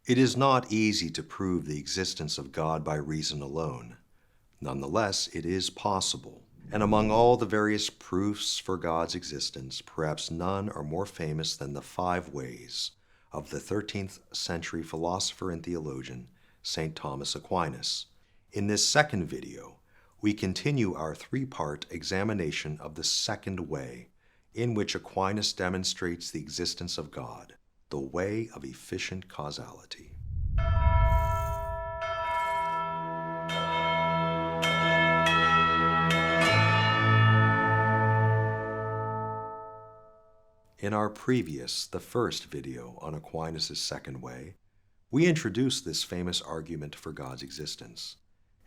It is not easy to prove the existence of God by reason alone. Nonetheless, it is possible. And among all the various proofs for God's existence, perhaps none are more famous than the 5 ways of the 13th century philosopher and theologian, St. Thomas Aquinas. In this second video, we continue our 3-part examination of the second way, in which Aquinas demonstrates the existence of God, the way of efficient causality. In our previous, the first video on Aquinas' second way, we introduced this famous argument for God's existence,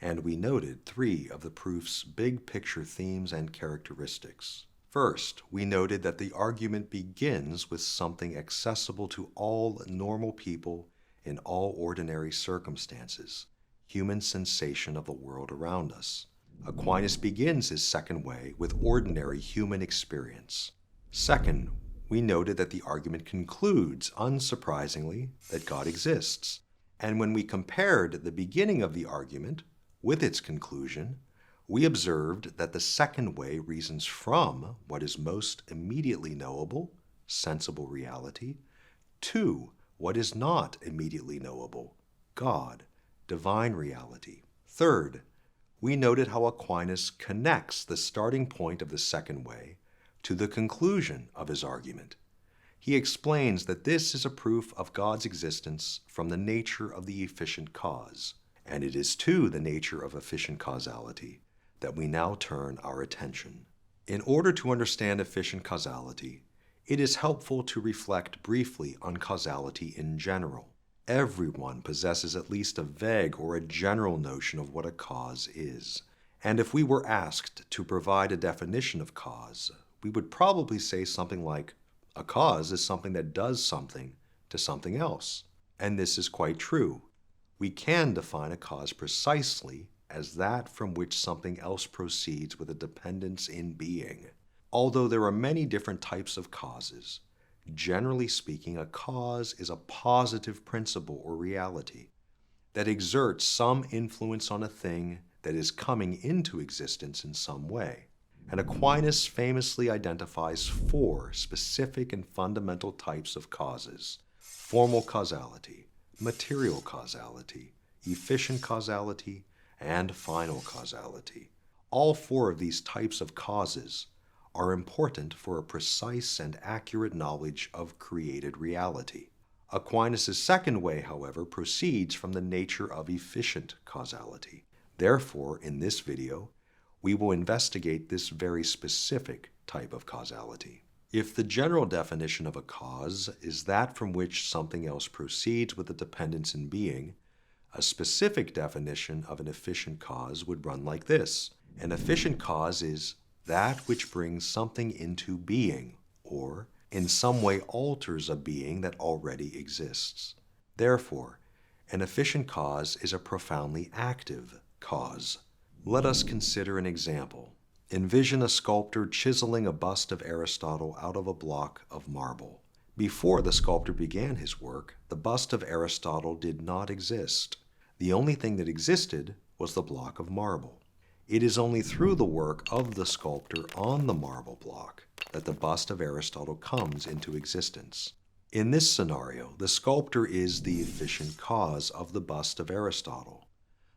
and we noted 3 of the proof's big-picture themes and characteristics. First, we noted that the argument begins with something accessible to all normal people in all ordinary circumstances, human sensation of the world around us. Aquinas begins his second way with ordinary human experience. Second, we noted that the argument concludes, unsurprisingly, that God exists. And when we compared the beginning of the argument with its conclusion, we observed that the second way reasons from what is most immediately knowable, sensible reality, to what is not immediately knowable, God, divine reality. Third, we noted how Aquinas connects the starting point of the second way to the conclusion of his argument. He explains that this is a proof of God's existence from the nature of the efficient cause, and it is to the nature of efficient causality that we now turn our attention. In order to understand efficient causality, it is helpful to reflect briefly on causality in general. Everyone possesses at least a vague or a general notion of what a cause is, and if we were asked to provide a definition of cause, we would probably say something like, a cause is something that does something to something else. And this is quite true. We can define a cause precisely as that from which something else proceeds with a dependence in being. Although there are many different types of causes, generally speaking, a cause is a positive principle or reality that exerts some influence on a thing that is coming into existence in some way. And Aquinas famously identifies 4 specific and fundamental types of causes: formal causality, material causality, efficient causality, and final causality. All 4 of these types of causes are important for a precise and accurate knowledge of created reality. Aquinas' second way, however, proceeds from the nature of efficient causality. Therefore, in this video, we will investigate this very specific type of causality. If the general definition of a cause is that from which something else proceeds with a dependence in being, a specific definition of an efficient cause would run like this. An efficient cause is that which brings something into being, or in some way alters a being that already exists. Therefore, an efficient cause is a profoundly active cause. Let us consider an example. Envision a sculptor chiseling a bust of Aristotle out of a block of marble. Before the sculptor began his work, the bust of Aristotle did not exist. The only thing that existed was the block of marble. It is only through the work of the sculptor on the marble block that the bust of Aristotle comes into existence. In this scenario, the sculptor is the efficient cause of the bust of Aristotle.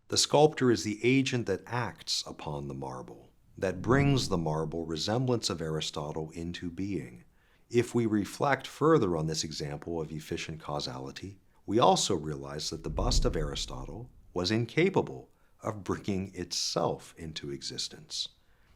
The sculptor is the agent that acts upon the marble, that brings the marble resemblance of Aristotle into being. If we reflect further on this example of efficient causality, we also realize that the bust of Aristotle was incapable of bringing itself into existence.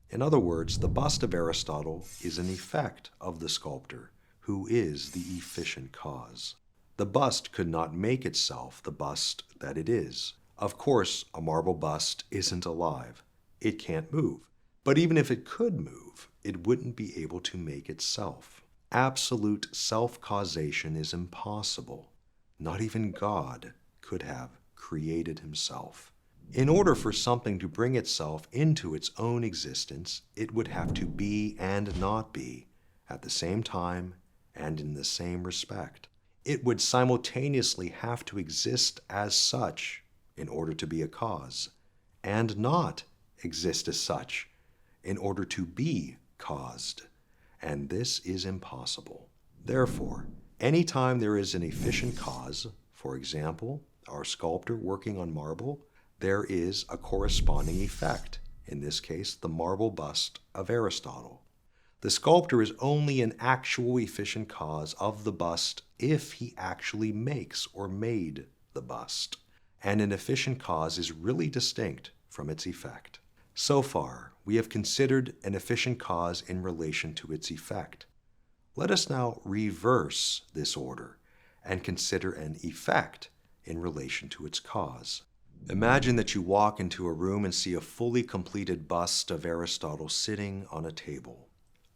In other words, the bust of Aristotle is an effect of the sculptor, who is the efficient cause. The bust could not make itself the bust that it is. Of course, a marble bust isn't alive. It can't move. But even if it could move, it wouldn't be able to make itself. Absolute self-causation is impossible. Not even God could have created himself. In order for something to bring itself into its own existence, it would have to be and not be at the same time and in the same respect. it would simultaneously have to exist as such in order to be a cause, and not exist as such in order to be caused. And this is impossible. Therefore, anytime there is an efficient cause, for example, our sculptor working on marble, there is a corresponding effect, in this case, the marble bust of Aristotle. The sculptor is only an actual efficient cause of the bust if he actually makes or made the bust, and an efficient cause is really distinct from its effect. So far, we have considered an efficient cause in relation to its effect. Let us now reverse this order and consider an effect in relation to its cause. Imagine that you walk into a room and see a fully completed bust of Aristotle sitting on a table.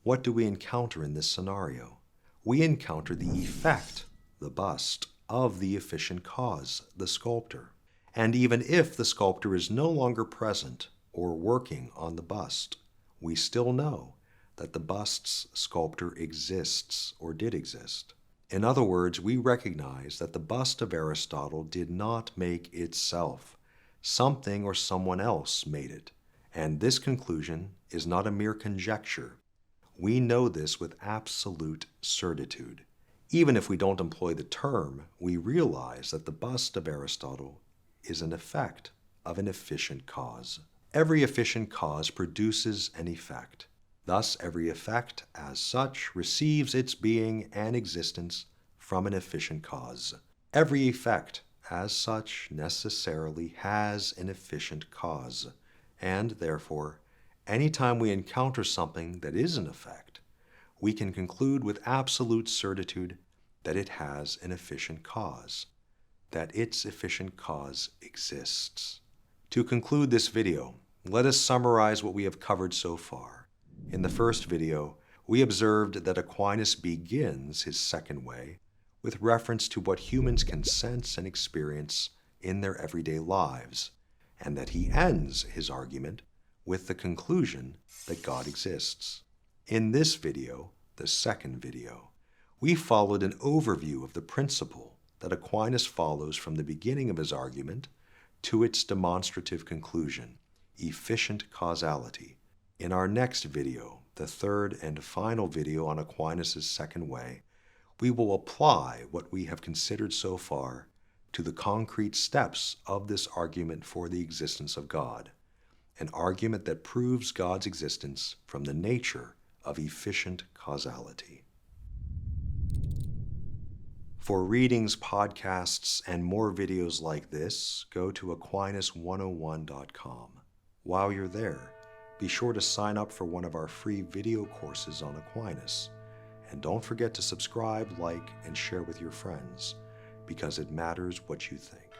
What do we encounter in this scenario? We encounter the effect, the bust, of the efficient cause, the sculptor. And even if the sculptor is no longer present or working on the bust, we still know that the bust's sculptor exists or did exist. In other words, we recognize that the bust of Aristotle did not make itself. Something or someone else made it. And this conclusion is not a mere conjecture. We know this with absolute certitude. Even if we don't employ the term, we realize that the bust of Aristotle is an effect of an efficient cause. Every efficient cause produces an effect. Thus, every effect, as such, receives its being and existence from an efficient cause. Every effect, as such, necessarily has an efficient cause, and therefore, anytime we encounter something that is an effect, we can conclude with absolute certitude that it has an efficient cause, that its efficient cause exists. To conclude this video, let us summarize what we have covered so far. In the first video, we observed that Aquinas begins his second way with reference to what humans can sense and experience in their everyday lives, and that he ends his argument with the conclusion that God exists. In this video, the second video, we followed an overview of the principle that Aquinas follows from the beginning of his argument to its demonstrative conclusion, efficient causality. In our next video, the third and final video on Aquinas' second way, we will apply what we have considered so far to the concrete steps of this argument for the existence of God, an argument that proves God's existence from the nature of efficient causality. For readings, podcasts, and more videos like this, go to Aquinas101.com. While you're there, be sure to sign up for one of our free video courses on Aquinas. And don't forget to subscribe, like, and share with your friends, because it matters what you think.